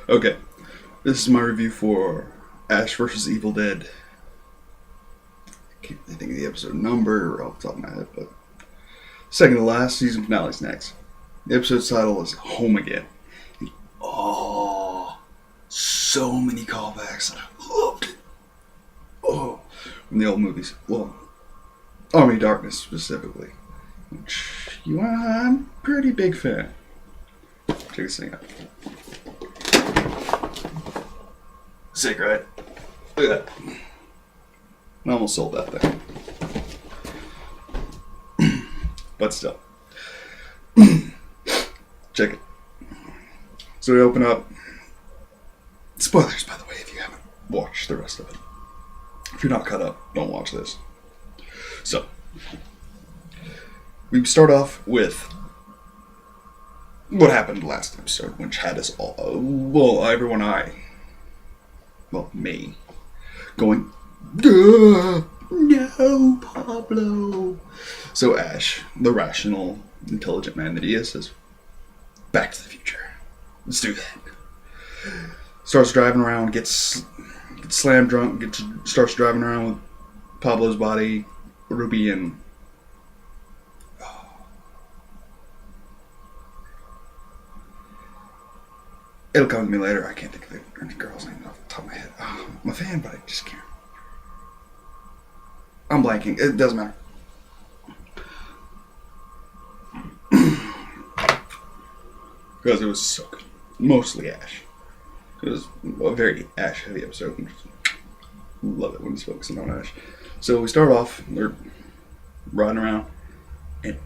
Okay, this is my review for Ash vs. Evil Dead. I can't really think of the episode number off the top of my head, but second to last, season finale's next. The episode's title is Home Again. Oh, so many callbacks. I loved it. Oh, from the old movies. Well, Army of Darkness specifically, which I'm a pretty big fan. Check this thing out. Sick, right? Look at that. I almost sold that thing. But still. Check it. So we open up. Spoilers, by the way, if you haven't watched the rest of it. If you're not caught up, don't watch this. So, we start off with what happened last episode, which had us all, me, going, no, Pablo. So Ash, the rational, intelligent man that he is, says, back to the future. Let's do that. Starts driving around, gets slammed drunk, starts driving around with Pablo's body, Ruby, and it'll come to me later. I can't think of the girl's name off the top of my head. I'm a fan, but I just can't. I'm blanking. It doesn't matter. Because it was so good. Mostly Ash. It was a very Ash heavy episode. Love it when it's focusing on Ash. So we start off, they're riding around, and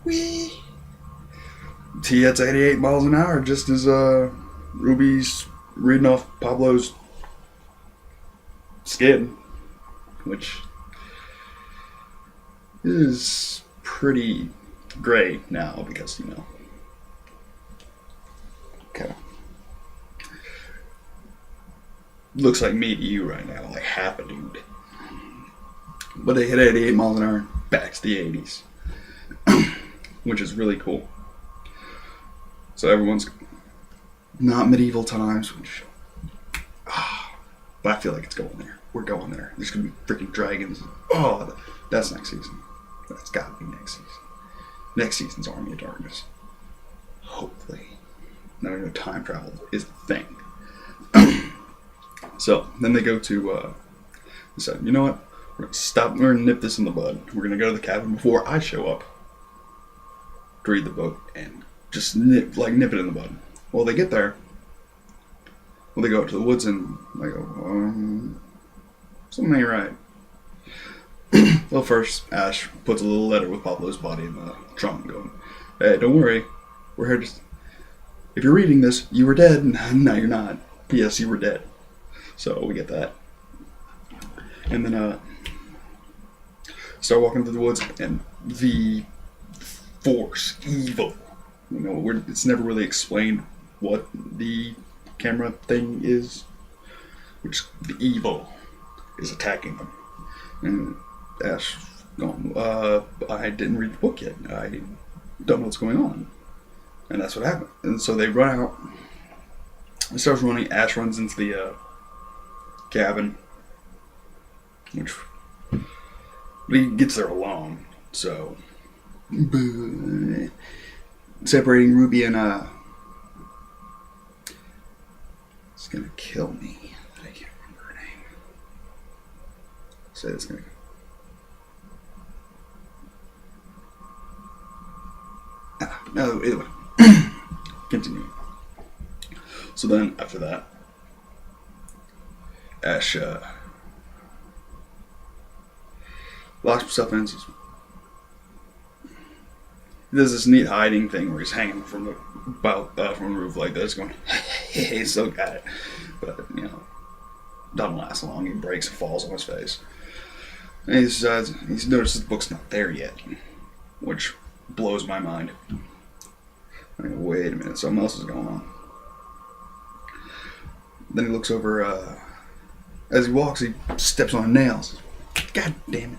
he hits 88 miles an hour just as Ruby's reading off Pablo's skin, which is pretty gray now because, kind of looks like me to you right now, like half a dude. But they hit 88 miles an hour back to the 80s, which is really cool. So everyone's not medieval times, which, but I feel like it's going there. We're going there. There's gonna be freaking dragons. Oh, that's next season. That's gotta be next season. Next season's Army of Darkness. Hopefully. Now we know time travel is a thing. So then they go to decide, you know what? We're gonna stop. We're gonna nip this in the bud. We're gonna go to the cabin before I show up to read the book and just nip it in the bud. Well, they get there. Well, they go out to the woods and they go, something ain't right. Well, first Ash puts a little letter with Pablo's body in the trunk, going, "Hey, don't worry. We're here to. If you're reading this, you were dead. No, you're not. P.S. You were dead." So we get that. And then start walking through the woods, and the force, evil. It's never really explained what the camera thing is, which the evil is attacking them. And Ash going, I didn't read the book yet. I don't know what's going on. And that's what happened. And so they run out. It starts running. Ash runs into the cabin, but he gets there alone. So separating Ruby and it's gonna kill me. I can't remember her name. Say it's gonna. No, either way. Continue. So then, after that, Ash locks himself in. He does this neat hiding thing where he's hanging from the roof like this, going, "Hey, still got it." But doesn't last long. He breaks and falls on his face. And he decides he's noticed the book's not there yet, which blows my mind. Wait a minute, something else is going on. Then he looks over, as he walks, he steps on nails. God damn it.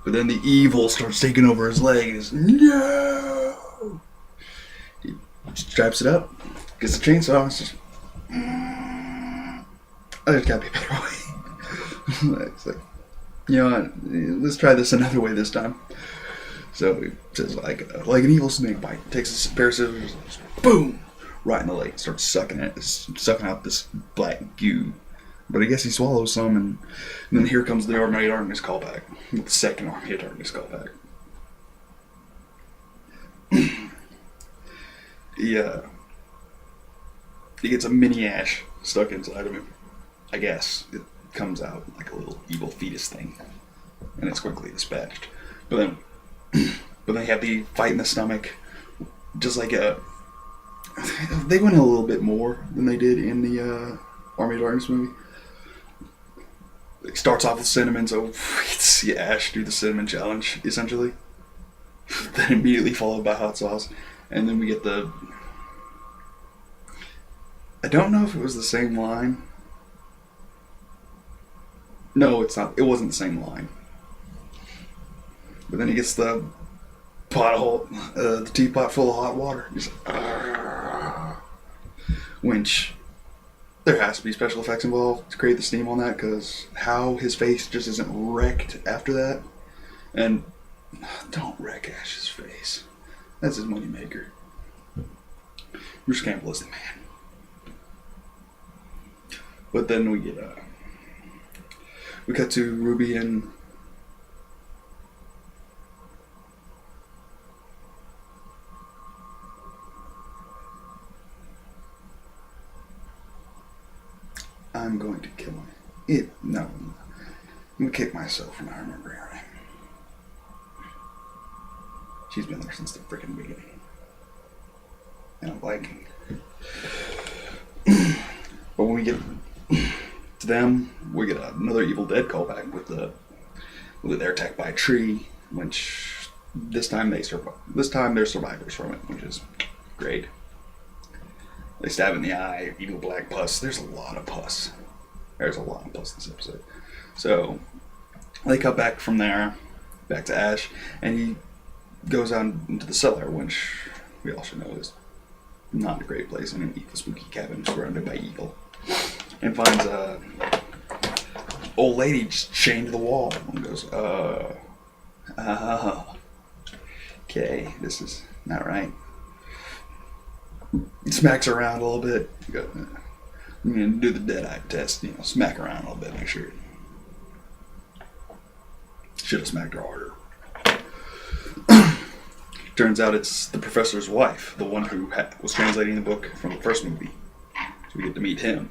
But then the evil starts taking over his leg. He's, no! straps it up, gets the chainsaw, and it's just, there's gotta be a better way. It's like, you know what, let's try this another way this time. So he says, like an evil snake bite, takes a pair of scissors, boom, right in the leg, starts sucking out this black goo. But I guess he swallows some, and then here comes the Army of Darkness callback. The second Army of Darkness callback. He gets a mini Ash stuck inside of him. I guess it comes out like a little evil fetus thing, and it's quickly dispatched. But then they have the fight in the stomach, just like they went a little bit more than they did in the Army of Darkness movie. It starts off with cinnamon, so we see Ash do the cinnamon challenge, essentially. Then immediately followed by hot sauce. And then we get the... I don't know if it was the same line. No, it's not. It wasn't the same line. But then he gets the the teapot full of hot water. He's like, winch. There has to be special effects involved to create the steam on that, because how his face just isn't wrecked after that. And don't wreck Ash's face. That's his moneymaker. Bruce Campbell is the man. But then we cut to Ruby and I'm going to kill him. No. I'm going to kick myself when I remember her name. She's been there since the freaking beginning. And I'm blanking. But when we get to them, we get another Evil Dead callback with they're attacked by a tree, which this time they're survivors from it, which is great. They stab in the eye, evil black pus. There's a lot of pus. There's a lot of pus in this episode. So they cut back from there, back to Ash, and he goes out into the cellar, which we also know is not a great place in an evil, spooky cabin surrounded by evil, and finds a old lady just chained to the wall, and goes, okay, this is not right. He smacks around a little bit. I'm going to do the Deadeye test, smack around a little bit, make sure. Should have smacked her harder. Turns out it's the professor's wife, the one who was translating the book from the first movie. So we get to meet him.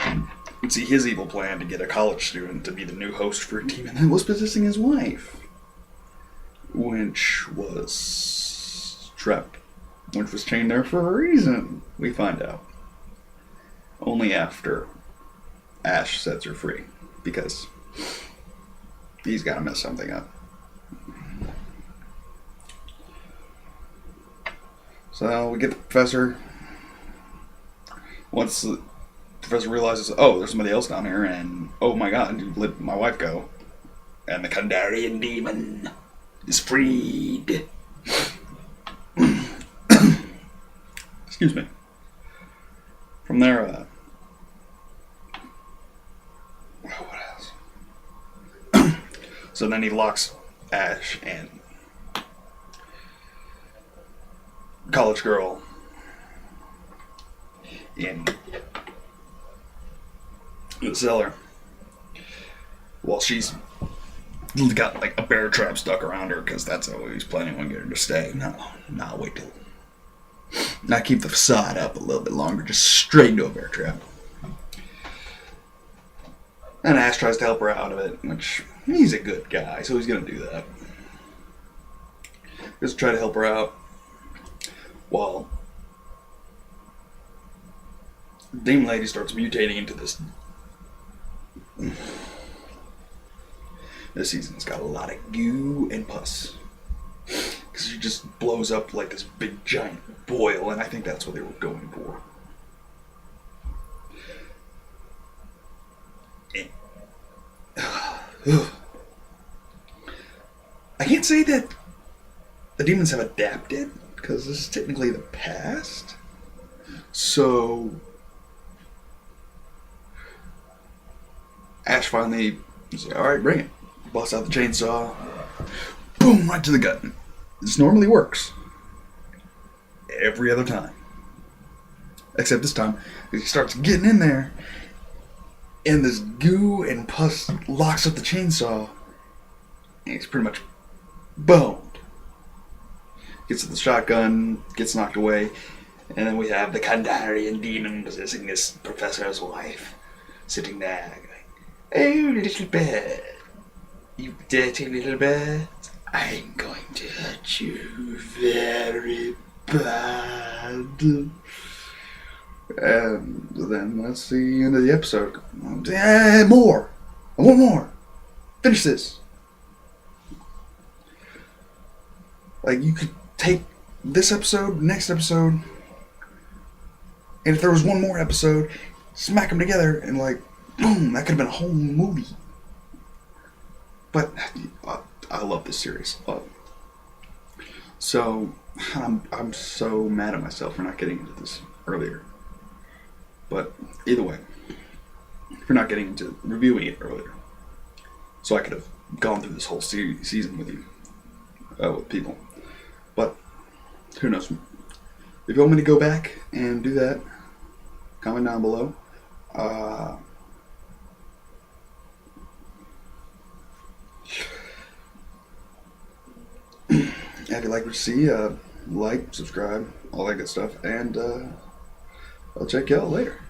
And see his evil plan to get a college student to be the new host for a team, and then was possessing his wife. Which was trapped. Which was chained there for a reason, we find out. Only after Ash sets her free, because he's got to mess something up. So we get the professor. Once the professor realizes, oh, there's somebody else down here, and oh my god, you let my wife go. And the Kandarian demon is freed. Excuse me. From there, what else? So then he locks Ash and college girl in the cellar while she's got like a bear trap stuck around her, because that's how he's planning on getting her to stay. No, wait till. Now keep the facade up a little bit longer, just straight into a bear trap. And Ash tries to help her out of it, which he's a good guy, so he's going to do that. Just try to help her out while the demon lady starts mutating into this. This season's got a lot of goo and pus. Because she just blows up like this big giant boil, and I think that's what they were going for. I can't say that the demons have adapted, because this is technically the past. So Ash finally says, "Alright, bring it." Busts out the chainsaw. Boom, right to the gut. This normally works. Every other time. Except this time, he starts getting in there, and this goo and pus locks up the chainsaw, and he's pretty much boned. Gets to the shotgun, gets knocked away, and then we have the Kandarian demon possessing this professor's wife, sitting there going, "Oh, little bird, you dirty little bird, I'm going to hurt you very bad." And then that's the end of the episode. More! I want more! Finish this! Like, you could take this episode, next episode, and if there was one more episode, smack them together, and like, boom, that could have been a whole movie. But I love this series. So I'm so mad at myself for not getting into this earlier. But either way, for not getting into reviewing it earlier, so I could have gone through this whole season with you, with people. But who knows? If you want me to go back and do that, comment down below. If you like what you see, like, subscribe, all that good stuff, and I'll check you out later.